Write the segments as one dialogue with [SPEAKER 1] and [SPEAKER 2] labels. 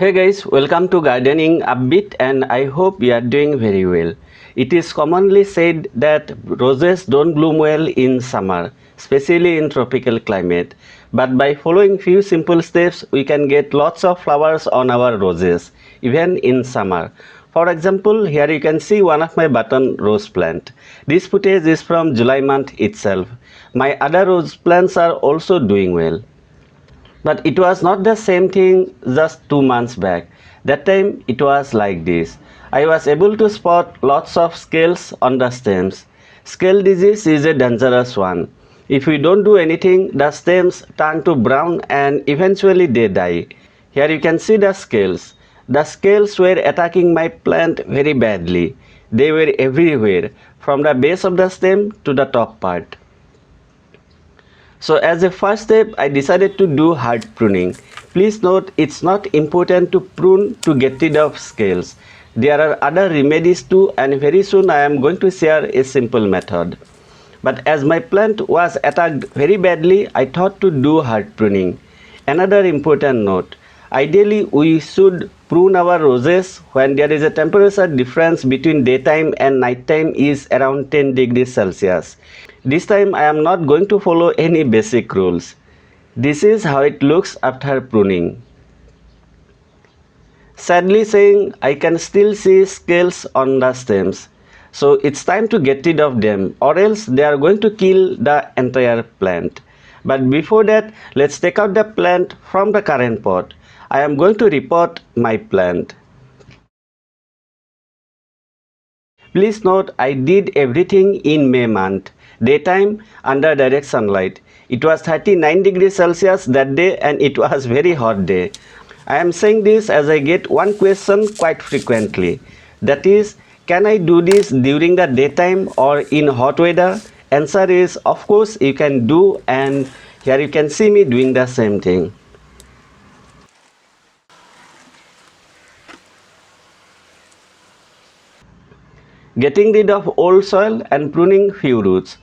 [SPEAKER 1] Hey guys, welcome to Gardening Upbeat and I hope you are doing very well. It is commonly said that roses don't bloom well in summer, especially in tropical climate. But by following few simple steps, we can get lots of flowers on our roses, even in summer. For example, here you can see one of my button rose plant. This footage is from July month itself. My other rose plants are also doing well. But it was not the same thing just 2 months back. That time it was like this. I was able to spot lots of scales on the stems. Scale disease is a dangerous one. If we don't do anything, the stems turn to brown and eventually they die. Here you can see the scales. The scales were attacking my plant very badly. They were everywhere, from the base of the stem to the top part. So as a first step, I decided to do hard pruning. Please note it's not important to prune to get rid of scales. There are other remedies too, and very soon I am going to share a simple method. But as my plant was attacked very badly, I thought to do hard pruning. Another important note, ideally we should prune our roses when there is a temperature difference between daytime and nighttime is around 10 degrees Celsius. This time I am not going to follow any basic rules. This is how it looks after pruning. Sadly saying, I can still see scales on the stems. So it's time to get rid of them or else they are going to kill the entire plant. But before that, let's take out the plant from the current pot. I am going to repot my plant. Please note I did everything in May month, daytime under direct sunlight. It was 39 degrees Celsius that day and it was very hot day. I am saying this as I get one question quite frequently. That is, can I do this during the daytime or in hot weather? Answer is, of course you can do, and here you can see me doing the same thing. Getting rid of old soil and pruning few roots.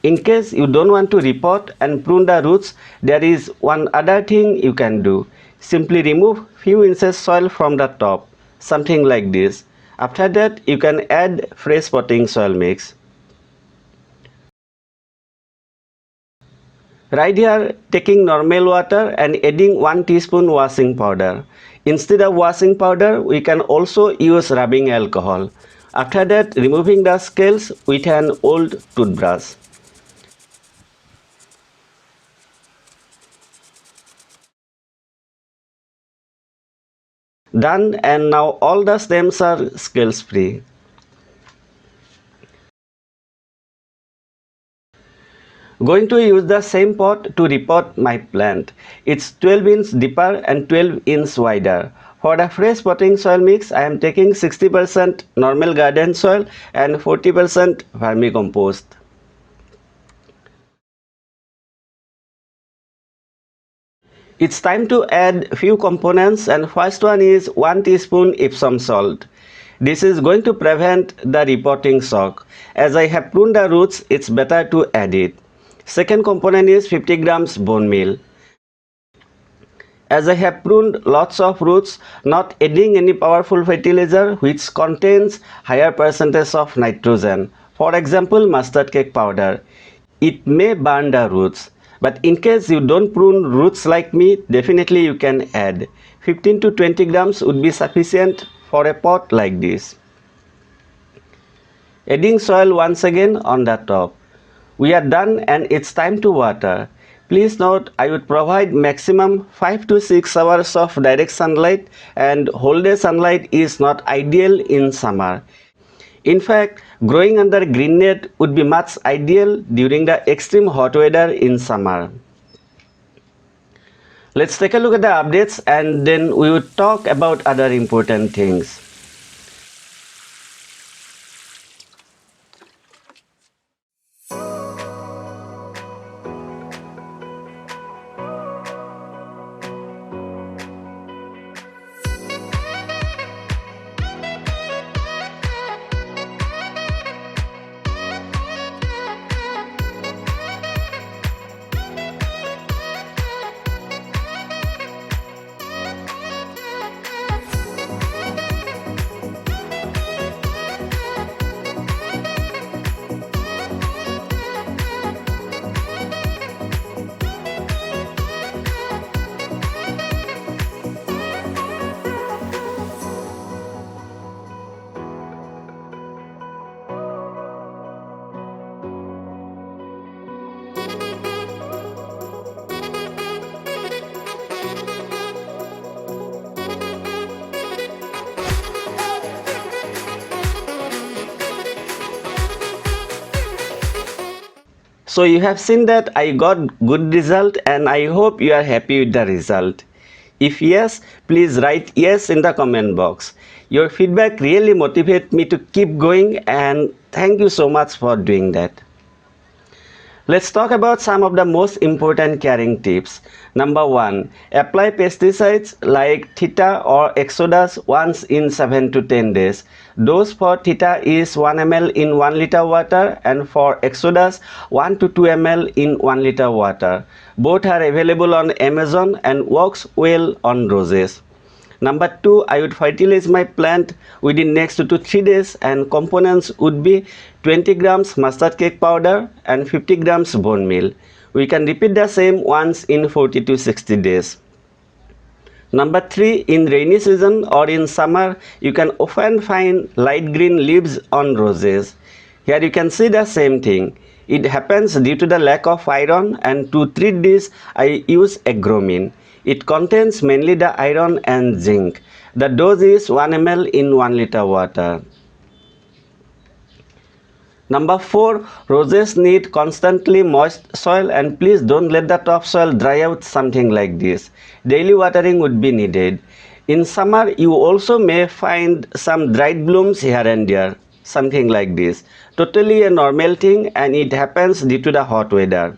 [SPEAKER 1] In case you don't want to repot and prune the roots, there is one other thing you can do. Simply remove few inches soil from the top, something like this. After that, you can add fresh potting soil mix. Right here, taking normal water and adding 1 teaspoon washing powder. Instead of washing powder, we can also use rubbing alcohol. After that, removing the scales with an old toothbrush. Done, and now all the stems are scales free. Going to use the same pot to repot my plant. It's 12 inch deeper and 12 inch wider. For the fresh potting soil mix, I am taking 60% normal garden soil and 40% vermicompost. It's time to add few components, and first one is 1 teaspoon Epsom salt. This is going to prevent the repotting shock. As I have pruned the roots, it's better to add it. Second component is 50 grams bone meal. As I have pruned lots of roots, not adding any powerful fertilizer which contains higher percentage of nitrogen. For example, mustard cake powder. It may burn the roots. But in case you don't prune roots like me, definitely you can add. 15 to 20 grams would be sufficient for a pot like this. Adding soil once again on the top. We are done and it's time to water. Please note I would provide maximum 5 to 6 hours of direct sunlight, and whole day sunlight is not ideal in summer. In fact, growing under green net would be much ideal during the extreme hot weather in summer. Let's take a look at the updates and then we will talk about other important things. So you have seen that I got good result and I hope you are happy with the result. If yes, please write yes in the comment box. Your feedback really motivates me to keep going and thank you so much for doing that. Let's talk about some of the most important caring tips. Number 1. Apply pesticides like Theta or Exodus once in 7 to 10 days. Dose for Theta is 1 ml in 1 liter water and for Exodus 1 to 2 ml in 1 liter water. Both are available on Amazon and works well on roses. Number 2, I would fertilize my plant within next 2 to 3 days and components would be 20 grams mustard cake powder and 50 grams bone meal. We can repeat the same once in 40 to 60 days. Number 3, in rainy season or in summer, you can often find light green leaves on roses. Here you can see the same thing. It happens due to the lack of iron, and to treat this I use Agromine. It contains mainly the iron and zinc. The dose is 1 ml in 1 liter water. Number 4, roses need constantly moist soil and please don't let the topsoil dry out something like this. Daily watering would be needed. In summer, you also may find some dried blooms here and there, something like this. Totally a normal thing and it happens due to the hot weather.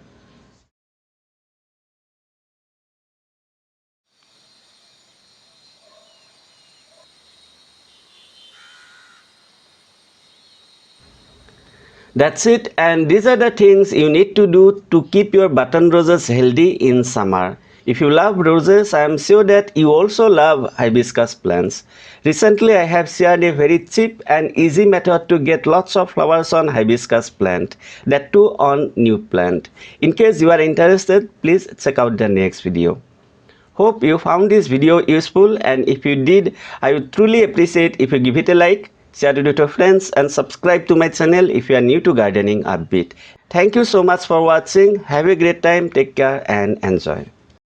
[SPEAKER 1] That's it, and these are the things you need to do to keep your button roses healthy in summer. If you love roses, I am sure that you also love hibiscus plants. Recently, I have shared a very cheap and easy method to get lots of flowers on hibiscus plant, that too on new plant. In case you are interested, please check out the next video. Hope you found this video useful, and if you did, I would truly appreciate if you give it a like, share it with your friends and subscribe to my channel if you are new to Gardening Upbeat. Thank you so much for watching. Have a great time, take care and enjoy.